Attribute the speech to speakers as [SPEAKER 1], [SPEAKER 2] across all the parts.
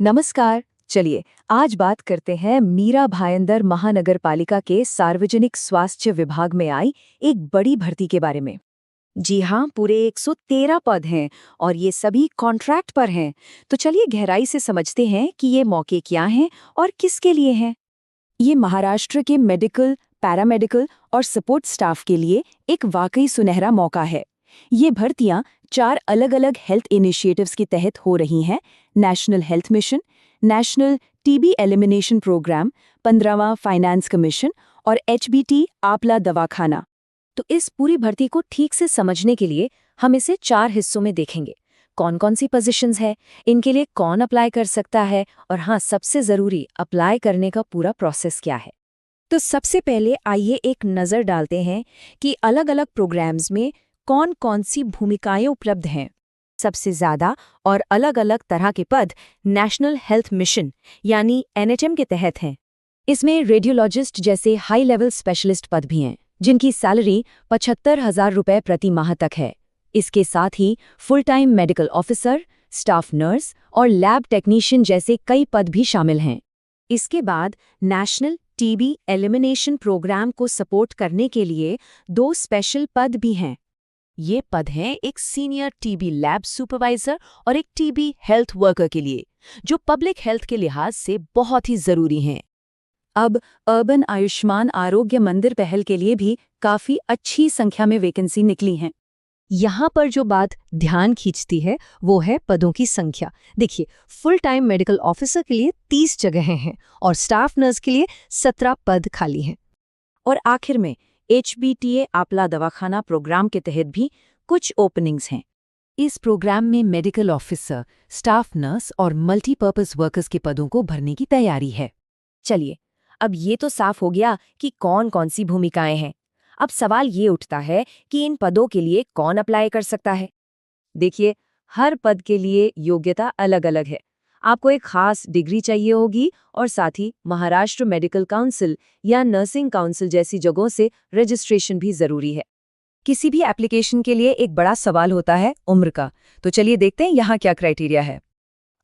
[SPEAKER 1] नमस्कार। चलिए आज बात करते हैं मीरा भायंदर महानगर पालिका के सार्वजनिक स्वास्थ्य विभाग में आई एक बड़ी भर्ती के बारे में। जी हाँ, पूरे 113 पद हैं और ये सभी कॉन्ट्रैक्ट पर हैं। तो चलिए गहराई से समझते हैं कि ये मौके क्या हैं और किसके लिए हैं। ये महाराष्ट्र के मेडिकल, पैरामेडिकल और सपोर्ट स्टाफ के लिए एक वाकई सुनहरा मौका है। ये भर्तियां 4 अलग-अलग हेल्थ इनिशिएटिव्स के तहत हो रही हैं। National health mission, national TB elimination program, 15वां फाइनेंस कमीशन और एचबीटी आपला दवाखाना। तो इस पूरी भर्ती को ठीक से समझने के लिए हम इसे 4 हिस्सों में देखेंगे। कौन-कौन सी पोजीशंस है, इनके लिए कौन अप्लाई कर सकता है और हाँ, सबसे ज़रूरी अप्लाई करने का पूरा प्रोसेस क्या है। तो सबसे पहले आइए एक नज़र डालते हैं कि अलग-अलग प्रोग्राम्स में कौन-कौन सी भूमिकाएं उपलब्ध हैं। सबसे ज़्यादा और अलग-अलग तरह के पद नेशनल हेल्थ मिशन यानी एनएचएम के तहत हैं। इसमें रेडियोलॉजिस्ट जैसे हाई लेवल स्पेशलिस्ट पद भी हैं, जिनकी सैलरी 75,000 रुपये प्रति माह तक है। इसके साथ ही full time medical officer, staff nurse और लैब टेक्नीशियन जैसे कई पद भी शामिल हैं। इसके बाद नेशनल टीबी एलिमिनेशन प्रोग्राम को सपोर्ट करने के लिए 2 स्पेशल पद भी हैं। ये पद हैं एक सीनियर टीबी लैब सुपरवाइजर और एक टीबी हेल्थ वर्कर के लिए, जो पब्लिक हेल्थ के लिहाज से बहुत ही जरूरी हैं। अब अर्बन आयुष्मान आरोग्य मंदिर पहल के लिए भी काफी अच्छी संख्या में वैकेंसी निकली हैं। यहाँ पर जो बात ध्यान खींचती है वो है पदों की संख्या। देखिए, फुल टाइम मेडिकल ऑफिसर के लिए 30 जगहें हैं और स्टाफ नर्स के लिए 17 पद खाली हैं। और आखिर में एचबीटीए आपला दवाखाना प्रोग्राम के तहत भी कुछ ओपनिंग्स हैं। इस प्रोग्राम में मेडिकल ऑफिसर, स्टाफ नर्स और मल्टीपर्पज वर्कर्स के पदों को भरने की तैयारी है। चलिए, अब ये तो साफ हो गया कि कौन कौन सी भूमिकाएं हैं। अब सवाल ये उठता है कि इन पदों के लिए कौन अप्लाई कर सकता है। देखिए, हर पद के लिए योग्यता अलग-अलग है। आपको एक खास डिग्री चाहिए होगी और साथ ही महाराष्ट्र मेडिकल काउंसिल या नर्सिंग काउंसिल जैसी जगहों से रजिस्ट्रेशन भी जरूरी है। किसी भी एप्लीकेशन के लिए एक बड़ा सवाल होता है उम्र का। तो चलिए देखते हैं यहाँ क्या क्राइटेरिया है।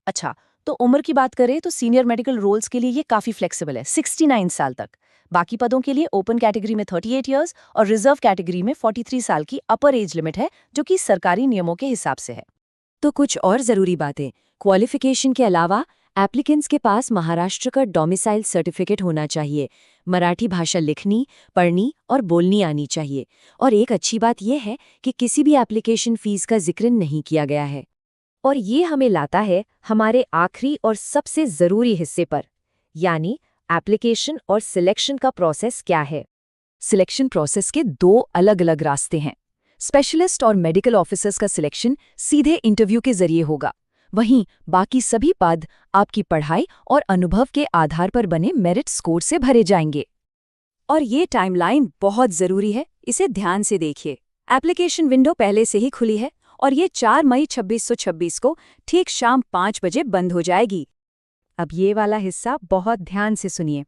[SPEAKER 1] अच्छा, तो उम्र की बात करें तो सीनियर मेडिकल रोल्स के लिए ये काफी फ्लेक्सिबल है, 69 साल तक। बाकी पदों के लिए ओपन कैटेगरी में 38 इयर्स और रिजर्व कैटेगरी में 43 साल की अपर एज लिमिट है, जो कि सरकारी नियमों के हिसाब से है। तो कुछ और जरूरी बातें। क्वालिफिकेशन के अलावा एप्लीकेंट्स के पास महाराष्ट्र का डोमिसाइल सर्टिफिकेट होना चाहिए, मराठी भाषा लिखनी, पढ़नी और बोलनी आनी चाहिए। और एक अच्छी बात यह है कि किसी भी एप्लीकेशन फीस का जिक्र नहीं किया गया है। और ये हमें लाता है हमारे आखिरी और सबसे जरूरी हिस्से पर, यानी एप्लीकेशन और सिलेक्शन का प्रोसेस क्या है। सिलेक्शन प्रोसेस के 2 अलग-अलग रास्ते हैं। स्पेशलिस्ट और मेडिकल ऑफिसर्स का सिलेक्शन सीधे इंटरव्यू के जरिए होगा, वहीं बाकी सभी पद आपकी पढ़ाई और अनुभव के आधार पर बने मेरिट स्कोर से भरे जाएंगे। और ये टाइमलाइन बहुत जरूरी है, इसे ध्यान से देखिए। एप्लीकेशन विंडो पहले से ही खुली है और ये 4 मई 2626 को ठीक शाम 5 बजे बंद हो जाएगी। अब ये वाला हिस्सा बहुत ध्यान से सुनिए।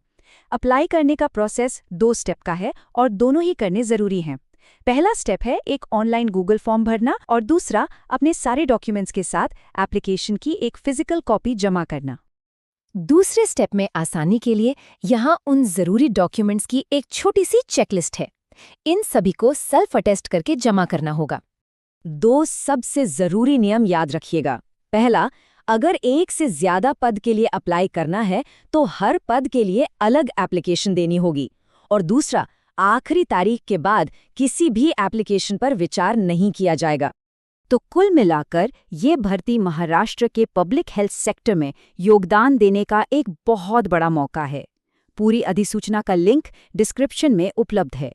[SPEAKER 1] अप्लाई करने का प्रोसेस 2 स्टेप का है और दोनों ही करने जरूरी हैं। पहला स्टेप है एक ऑनलाइन गूगल फॉर्म भरना और दूसरा अपने सारे डॉक्यूमेंट्स के साथ एप्लीकेशन की एक फिजिकल कॉपी जमा करना। दूसरे स्टेप में आसानी के लिए यहाँ उन जरूरी डॉक्यूमेंट्स की एक छोटी सी चेकलिस्ट है। इन सभी को सेल्फ अटेस्ट करके जमा करना होगा। 2 सबसे जरूरी नियम याद रखिएगा। पहला, अगर एक से ज्यादा पद के लिए अप्लाई करना है तो हर पद के लिए अलग एप्लीकेशन देनी होगी। और दूसरा, आखिरी तारीख के बाद किसी भी एप्लीकेशन पर विचार नहीं किया जाएगा। तो कुल मिलाकर ये भर्ती महाराष्ट्र के पब्लिक हेल्थ सेक्टर में योगदान देने का एक बहुत बड़ा मौका है। पूरी अधिसूचना का लिंक डिस्क्रिप्शन में उपलब्ध है।